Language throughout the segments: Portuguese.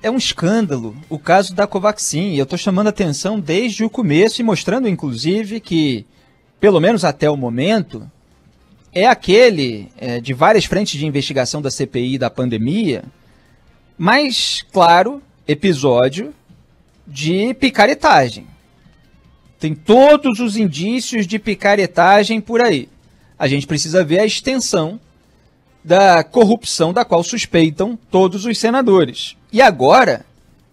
é um escândalo o caso da Covaxin. Eu estou chamando a atenção desde o começo e mostrando, inclusive, que, pelo menos até o momento, é aquele de várias frentes de investigação da CPI da pandemia, mais claro episódio de picaretagem. Tem todos os indícios de picaretagem por aí. A gente precisa ver a extensão da corrupção da qual suspeitam todos os senadores. E agora,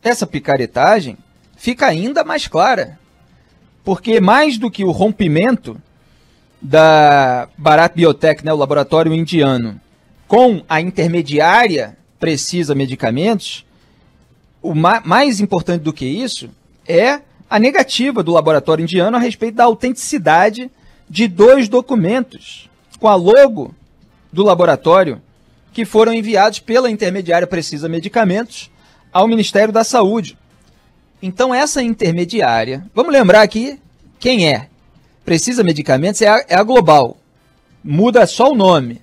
essa picaretagem fica ainda mais clara, porque mais do que o rompimento da Bharat Biotech, né, o laboratório indiano, com a intermediária Precisa Medicamentos, o mais importante do que isso é a negativa do laboratório indiano a respeito da autenticidade de 2 documentos com a logo do laboratório que foram enviados pela intermediária Precisa Medicamentos ao Ministério da Saúde. Então essa intermediária, vamos lembrar aqui quem é. Precisa Medicamentos é a Global, muda só o nome.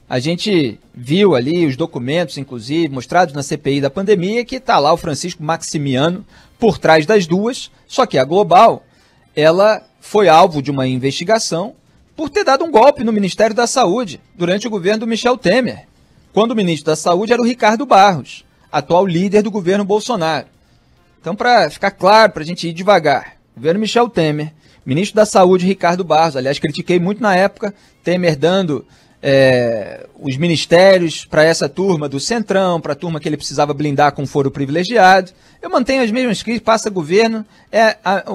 A gente viu ali os documentos, inclusive, mostrados na CPI da pandemia, que está lá o Francisco Maximiano por trás das duas, só que a Global, ela foi alvo de uma investigação por ter dado um golpe no Ministério da Saúde durante o governo do Michel Temer, quando o ministro da Saúde era o Ricardo Barros, atual líder do governo Bolsonaro. Então, para ficar claro, para a gente ir devagar, governo Michel Temer, ministro da Saúde Ricardo Barros, aliás, critiquei muito na época, Temer dando os ministérios para essa turma do Centrão, para a turma que ele precisava blindar com foro privilegiado. Eu mantenho as mesmas críticas, passa governo,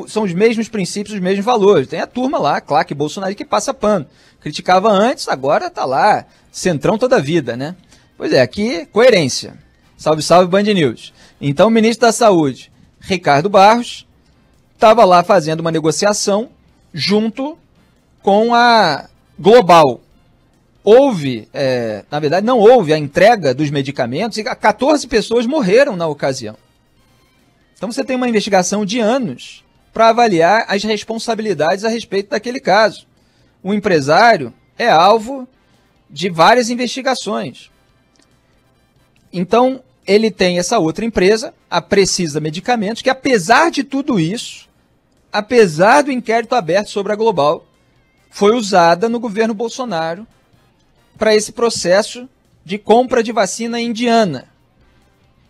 são os mesmos princípios, os mesmos valores. Tem a turma lá, claque Bolsonaro, que passa pano. Criticava antes, agora está lá, Centrão toda a vida, né? Pois é, aqui, coerência. Salve, salve, Band News. Então, o ministro da Saúde, Ricardo Barros, estava lá fazendo uma negociação junto com a Global. Houve, na verdade, não houve a entrega dos medicamentos e 14 pessoas morreram na ocasião. Então você tem uma investigação de anos para avaliar as responsabilidades a respeito daquele caso. O empresário é alvo de várias investigações. Então ele tem essa outra empresa, a Precisa Medicamentos, que apesar de tudo isso, apesar do inquérito aberto sobre a Global, foi usada no governo Bolsonaro para esse processo de compra de vacina indiana.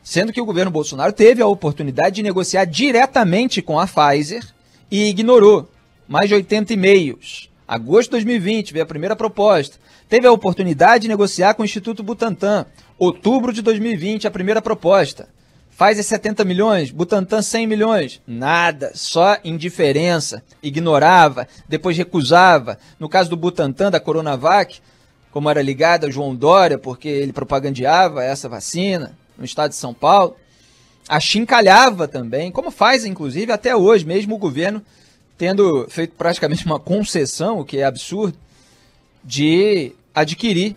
Sendo que o governo Bolsonaro teve a oportunidade de negociar diretamente com a Pfizer e ignorou. Mais de 80 e-mails. Agosto de 2020 veio a primeira proposta. Teve a oportunidade de negociar com o Instituto Butantan. Outubro de 2020, a primeira proposta. Pfizer 70 milhões, Butantan 100 milhões. Nada, só indiferença. Ignorava, depois recusava. No caso do Butantan, da Coronavac, como era ligada a João Dória, porque ele propagandeava essa vacina no estado de São Paulo, achincalhava também, como faz, inclusive, até hoje, mesmo o governo tendo feito praticamente uma concessão, o que é absurdo, de adquirir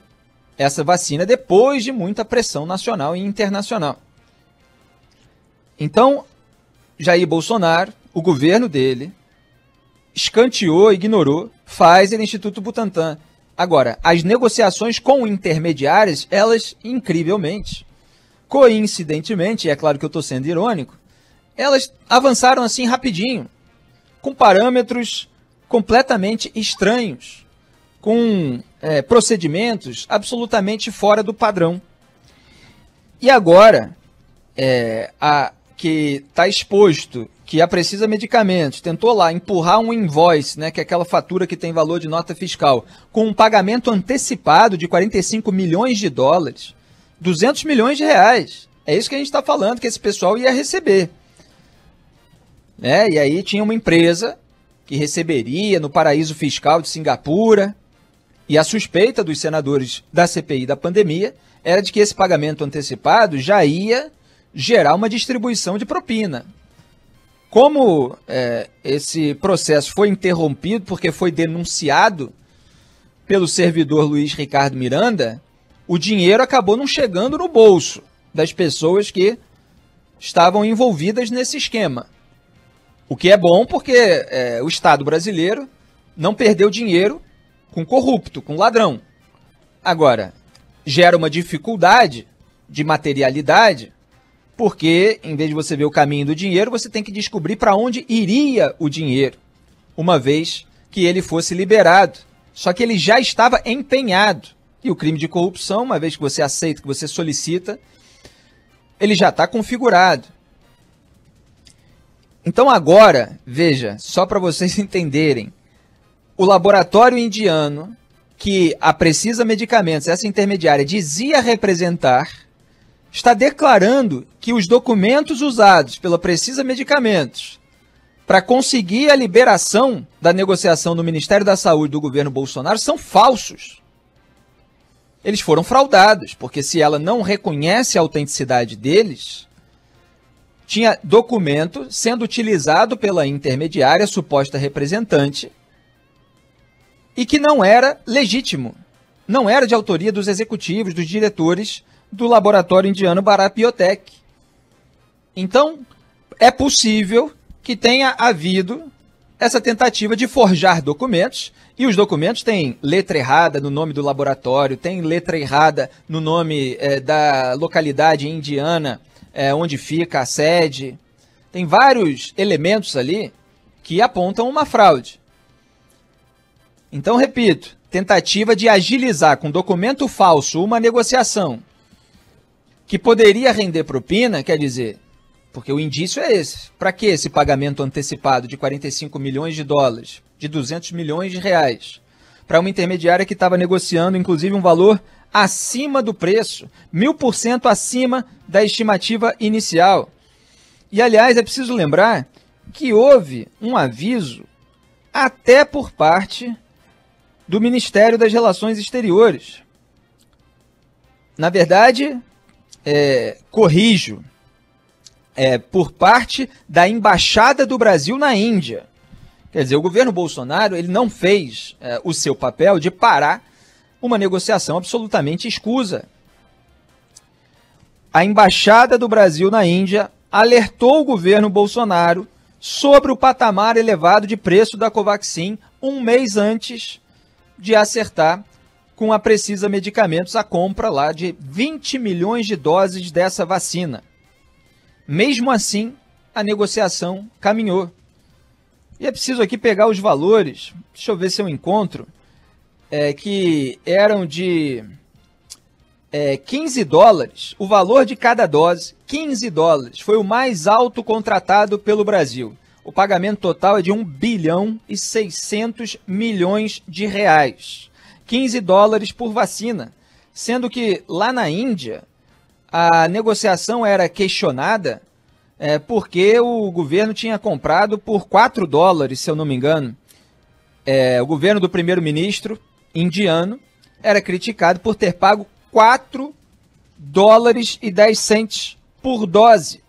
essa vacina depois de muita pressão nacional e internacional. Então, Jair Bolsonaro, o governo dele, escanteou, ignorou Pfizer e Instituto Butantan. Agora, as negociações com intermediárias, elas, incrivelmente, coincidentemente, e é claro que eu estou sendo irônico, elas avançaram assim rapidinho, com parâmetros completamente estranhos, com procedimentos absolutamente fora do padrão. E agora, que está exposto que a Precisa Medicamentos tentou lá empurrar um invoice, né, que é aquela fatura que tem valor de nota fiscal, com um pagamento antecipado de 45 milhões de dólares, 200 milhões de reais. É isso que a gente está falando, que esse pessoal ia receber. E aí tinha uma empresa que receberia no paraíso fiscal de Singapura, e a suspeita dos senadores da CPI da pandemia era de que esse pagamento antecipado já ia gerar uma distribuição de propina. Como esse processo foi interrompido porque foi denunciado pelo servidor Luiz Ricardo Miranda, o dinheiro acabou não chegando no bolso das pessoas que estavam envolvidas nesse esquema. O que é bom porque o Estado brasileiro não perdeu dinheiro com corrupto, com ladrão. Agora, gera uma dificuldade de materialidade, Porque, em vez de você ver o caminho do dinheiro, você tem que descobrir para onde iria o dinheiro, uma vez que ele fosse liberado. Só que ele já estava empenhado. E o crime de corrupção, uma vez que você aceita, que você solicita, ele já está configurado. Então agora, veja, só para vocês entenderem, o laboratório indiano que a Precisa Medicamentos, essa intermediária, dizia representar, está declarando que os documentos usados pela Precisa Medicamentos para conseguir a liberação da negociação no Ministério da Saúde do governo Bolsonaro são falsos. Eles foram fraudados, porque se ela não reconhece a autenticidade deles, tinha documento sendo utilizado pela intermediária, suposta representante, e que não era legítimo, não era de autoria dos executivos, dos diretores do laboratório indiano Bharat Biotech. Então, é possível que tenha havido essa tentativa de forjar documentos, e os documentos têm letra errada no nome do laboratório, tem letra errada no nome da localidade indiana onde fica a sede. Tem vários elementos ali que apontam uma fraude. Então, repito, tentativa de agilizar com documento falso uma negociação que poderia render propina, quer dizer, porque o indício é esse. Para que esse pagamento antecipado de 45 milhões de dólares, de 200 milhões de reais, para uma intermediária que estava negociando, inclusive, um valor acima do preço, 1000% acima da estimativa inicial. E, aliás, é preciso lembrar que houve um aviso até por parte do Ministério das Relações Exteriores. Na verdade, corrijo, por parte da Embaixada do Brasil na Índia. Quer dizer, o governo Bolsonaro ele não fez o seu papel de parar uma negociação absolutamente escusa. A Embaixada do Brasil na Índia alertou o governo Bolsonaro sobre o patamar elevado de preço da Covaxin um mês antes de acertar com a Precisa Medicamentos a compra lá de 20 milhões de doses dessa vacina. Mesmo assim, a negociação caminhou. E é preciso aqui pegar os valores, deixa eu ver se eu encontro, que eram de 15 dólares, o valor de cada dose, 15 dólares, foi o mais alto contratado pelo Brasil. O pagamento total é de 1 bilhão e 600 milhões de reais. 15 dólares por vacina, sendo que lá na Índia a negociação era questionada porque o governo tinha comprado por 4 dólares, se eu não me engano. O governo do primeiro-ministro indiano era criticado por ter pago 4 dólares e 10 centes por dose,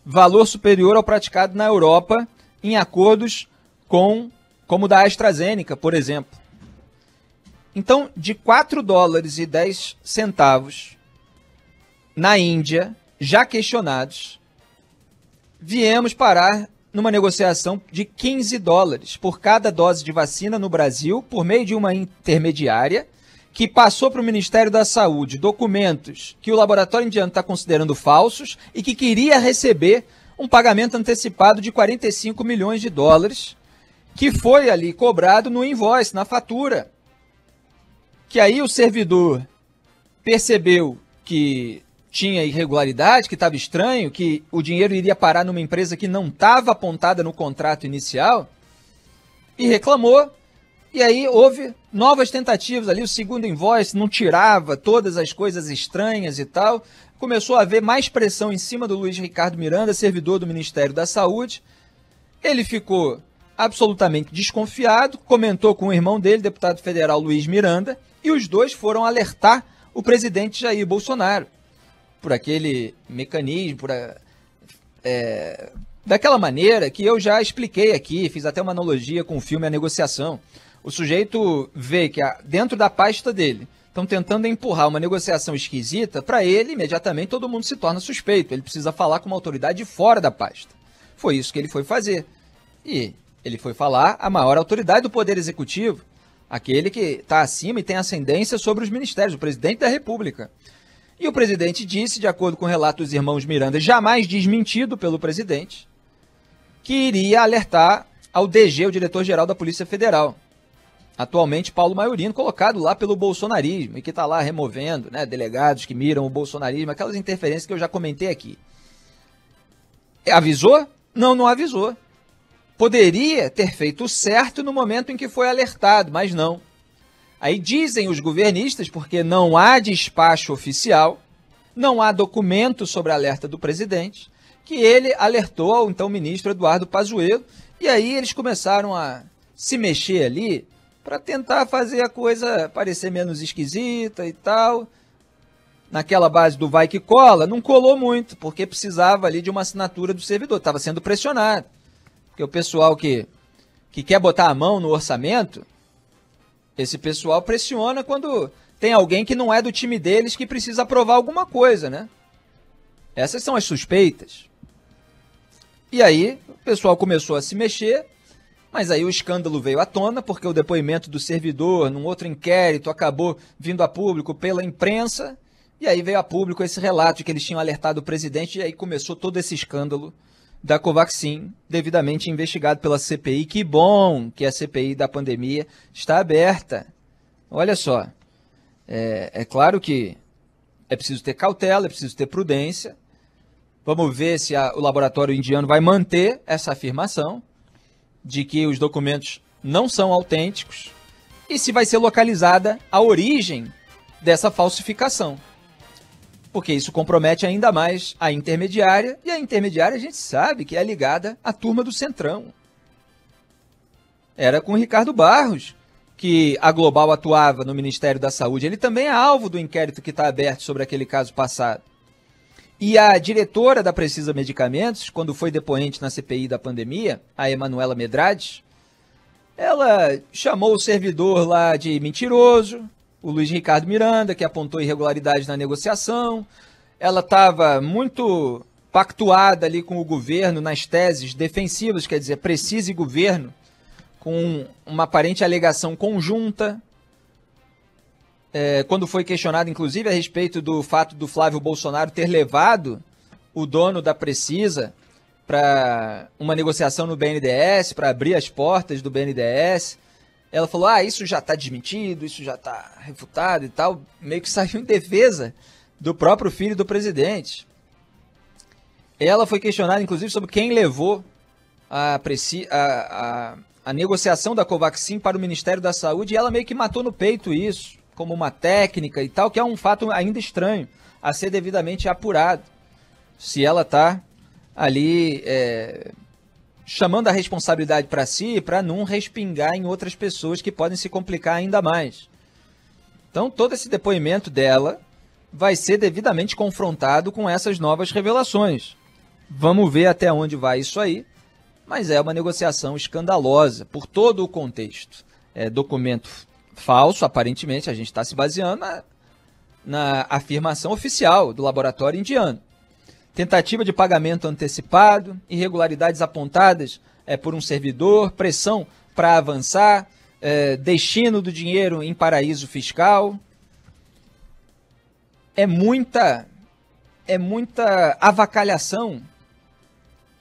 valor superior ao praticado na Europa em acordos como o da AstraZeneca, por exemplo. Então, de 4 dólares e 10 centavos na Índia, já questionados, viemos parar numa negociação de 15 dólares por cada dose de vacina no Brasil, por meio de uma intermediária, que passou para o Ministério da Saúde documentos que o laboratório indiano está considerando falsos e que queria receber um pagamento antecipado de 45 milhões de dólares, que foi ali cobrado no invoice, na fatura. Que aí o servidor percebeu que tinha irregularidade, que estava estranho, que o dinheiro iria parar numa empresa que não estava apontada no contrato inicial, e reclamou. E aí houve novas tentativas ali, o segundo invoice não tirava todas as coisas estranhas e tal. Começou a haver mais pressão em cima do Luiz Ricardo Miranda, servidor do Ministério da Saúde. Ele ficou absolutamente desconfiado, comentou com o irmão dele, deputado federal Luiz Miranda, e os dois foram alertar o presidente Jair Bolsonaro por aquele mecanismo, daquela maneira que eu já expliquei aqui, fiz até uma analogia com o filme A Negociação. O sujeito vê que dentro da pasta dele estão tentando empurrar uma negociação esquisita, para ele, imediatamente, todo mundo se torna suspeito. Ele precisa falar com uma autoridade fora da pasta. Foi isso que ele foi fazer. E ele foi falar à maior autoridade do Poder Executivo, aquele que está acima e tem ascendência sobre os ministérios, o presidente da República. E o presidente disse, de acordo com o relato dos irmãos Miranda, jamais desmentido pelo presidente, que iria alertar ao DG, o diretor-geral da Polícia Federal. Atualmente, Paulo Maiorino, colocado lá pelo bolsonarismo, e que está lá removendo, né, delegados que miram o bolsonarismo, aquelas interferências que eu já comentei aqui. Avisou? Não, não avisou. Poderia ter feito o certo no momento em que foi alertado, mas não. Aí dizem os governistas, porque não há despacho oficial, não há documento sobre a alerta do presidente, que ele alertou ao então ministro Eduardo Pazuello, e aí eles começaram a se mexer ali para tentar fazer a coisa parecer menos esquisita e tal. Naquela base do vai que cola, não colou muito, porque precisava ali de uma assinatura do servidor, estava sendo pressionado. Porque o pessoal que quer botar a mão no orçamento, esse pessoal pressiona quando tem alguém que não é do time deles que precisa aprovar alguma coisa, né? Essas são as suspeitas. E aí o pessoal começou a se mexer, mas aí o escândalo veio à tona, porque o depoimento do servidor num outro inquérito acabou vindo a público pela imprensa, e aí veio a público esse relato de que eles tinham alertado o presidente, e aí começou todo esse escândalo da Covaxin, devidamente investigado pela CPI. Que bom que a CPI da pandemia está aberta. Olha só, é claro que é preciso ter cautela, é preciso ter prudência. Vamos ver se o laboratório indiano vai manter essa afirmação de que os documentos não são autênticos e se vai ser localizada a origem dessa falsificação. Porque isso compromete ainda mais a intermediária, e a intermediária a gente sabe que é ligada à turma do Centrão. Era com o Ricardo Barros que a Global atuava no Ministério da Saúde. Ele também é alvo do inquérito que está aberto sobre aquele caso passado. E a diretora da Precisa Medicamentos, quando foi depoente na CPI da pandemia, a Emanuela Medrades, ela chamou o servidor lá de mentiroso, o Luiz Ricardo Miranda, que apontou irregularidades na negociação. Ela estava muito pactuada ali com o governo nas teses defensivas, quer dizer, Precisa e governo, com uma aparente alegação conjunta. Quando foi questionado, inclusive, a respeito do fato do Flávio Bolsonaro ter levado o dono da Precisa para uma negociação no BNDES, para abrir as portas do BNDES, ela falou, isso já está desmentido, isso já está refutado e tal, meio que saiu em defesa do próprio filho do presidente. Ela foi questionada, inclusive, sobre quem levou a negociação da Covaxin para o Ministério da Saúde, e ela meio que matou no peito isso, como uma técnica e tal, que é um fato ainda estranho a ser devidamente apurado. Se ela está ali chamando a responsabilidade para si, para não respingar em outras pessoas que podem se complicar ainda mais. Então, todo esse depoimento dela vai ser devidamente confrontado com essas novas revelações. Vamos ver até onde vai isso aí, mas é uma negociação escandalosa por todo o contexto. É documento falso, aparentemente, a gente está se baseando na afirmação oficial do laboratório indiano. Tentativa de pagamento antecipado, irregularidades apontadas por um servidor, pressão para avançar, destino do dinheiro em paraíso fiscal. É muita avacalhação.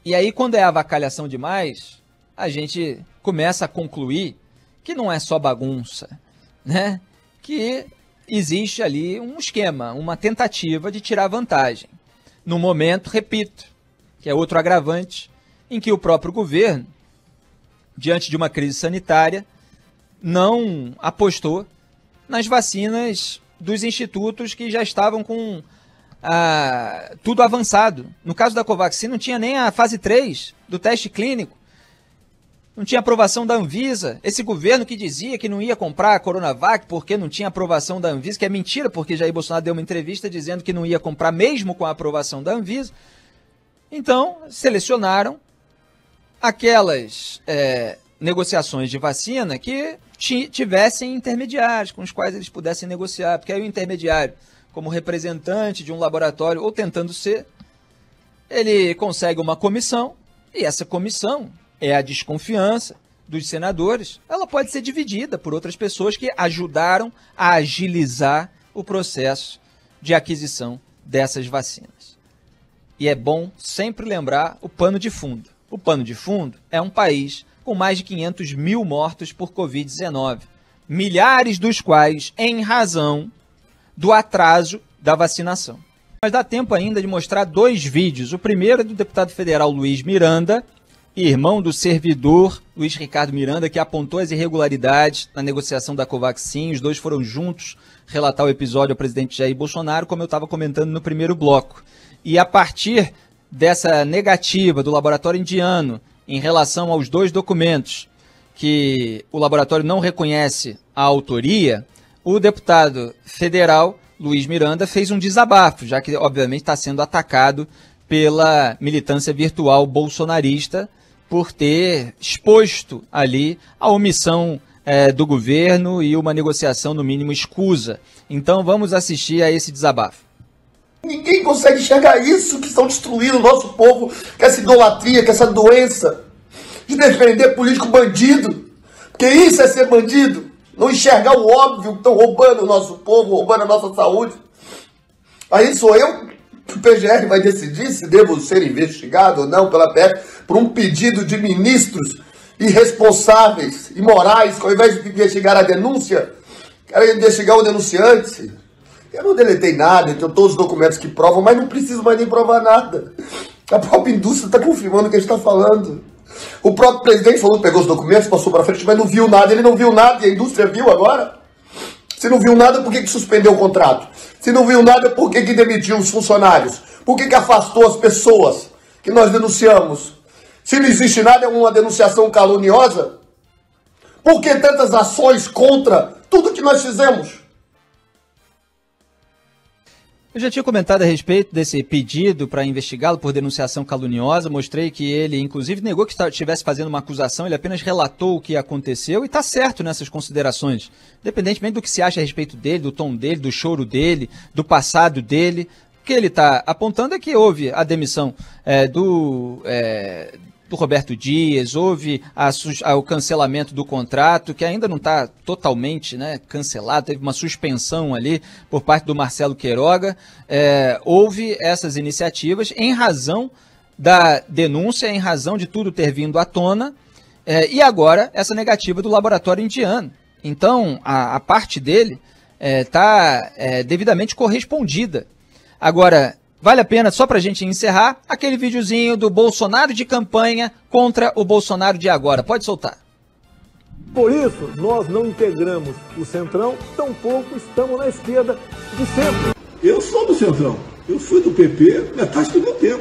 E aí, quando é avacalhação demais, a gente começa a concluir que não é só bagunça, né? Que existe ali um esquema, uma tentativa de tirar vantagem. No momento, repito, que é outro agravante, em que o próprio governo, diante de uma crise sanitária, não apostou nas vacinas dos institutos que já estavam com tudo avançado. No caso da Covaxin, não tinha nem a fase 3 do teste clínico, não tinha aprovação da Anvisa. Esse governo que dizia que não ia comprar a Coronavac porque não tinha aprovação da Anvisa, que é mentira, porque Jair Bolsonaro deu uma entrevista dizendo que não ia comprar mesmo com a aprovação da Anvisa. Então, selecionaram aquelas negociações de vacina que tivessem intermediários com os quais eles pudessem negociar, porque aí o intermediário, como representante de um laboratório, ou tentando ser, ele consegue uma comissão, e essa comissão é a desconfiança dos senadores, ela pode ser dividida por outras pessoas que ajudaram a agilizar o processo de aquisição dessas vacinas. E é bom sempre lembrar o pano de fundo. O pano de fundo é um país com mais de 500 mil mortos por Covid-19, milhares dos quais em razão do atraso da vacinação. Mas dá tempo ainda de mostrar 2 vídeos. O primeiro é do deputado federal Luiz Miranda, irmão do servidor Luiz Ricardo Miranda, que apontou as irregularidades na negociação da Covaxin. Os 2 foram juntos relatar o episódio ao presidente Jair Bolsonaro, como eu estava comentando no primeiro bloco. E a partir dessa negativa do laboratório indiano em relação aos 2 documentos que o laboratório não reconhece a autoria, o deputado federal Luiz Miranda fez um desabafo, já que obviamente está sendo atacado pela militância virtual bolsonarista por ter exposto ali a omissão do governo e uma negociação no mínimo escusa. Então vamos assistir a esse desabafo. Ninguém consegue enxergar isso, que estão destruindo o nosso povo, que essa idolatria, que essa doença de defender político bandido, porque isso é ser bandido, não enxergar o óbvio, que estão roubando o nosso povo, roubando a nossa saúde. Aí sou eu que o PGR vai decidir se devo ser investigado ou não pela PF por um pedido de ministros irresponsáveis, imorais, que ao invés de investigar a denúncia, querem investigar o denunciante. Eu não deletei nada, eu tenho todos os documentos que provam, mas não preciso mais nem provar nada. A própria indústria está confirmando o que a gente está falando. O próprio presidente falou, pegou os documentos, passou para frente, mas não viu nada. Ele não viu nada e a indústria viu agora. Se não viu nada, por que suspendeu o contrato? Se não viu nada, por que demitiu os funcionários? Por que afastou as pessoas que nós denunciamos? Se não existe nada, é uma denunciação caluniosa? Por que tantas ações contra tudo que nós fizemos? Eu já tinha comentado a respeito desse pedido para investigá-lo por denunciação caluniosa, mostrei que ele, inclusive, negou que estivesse fazendo uma acusação, ele apenas relatou o que aconteceu e está certo nessas considerações, independentemente do que se acha a respeito dele, do tom dele, do choro dele, do passado dele. O que ele está apontando é que houve a demissão do Roberto Dias, houve o cancelamento do contrato, que ainda não está totalmente cancelado, teve uma suspensão ali por parte do Marcelo Queiroga. Houve essas iniciativas em razão da denúncia, em razão de tudo ter vindo à tona, e agora essa negativa do laboratório indiano. Então, a parte dele está devidamente correspondida. Agora, vale a pena, só para a gente encerrar, aquele videozinho do Bolsonaro de campanha contra o Bolsonaro de agora. Pode soltar. Por isso, nós não integramos o Centrão, tampouco estamos na esquerda de centro. Eu sou do Centrão. Eu fui do PP metade do meu tempo.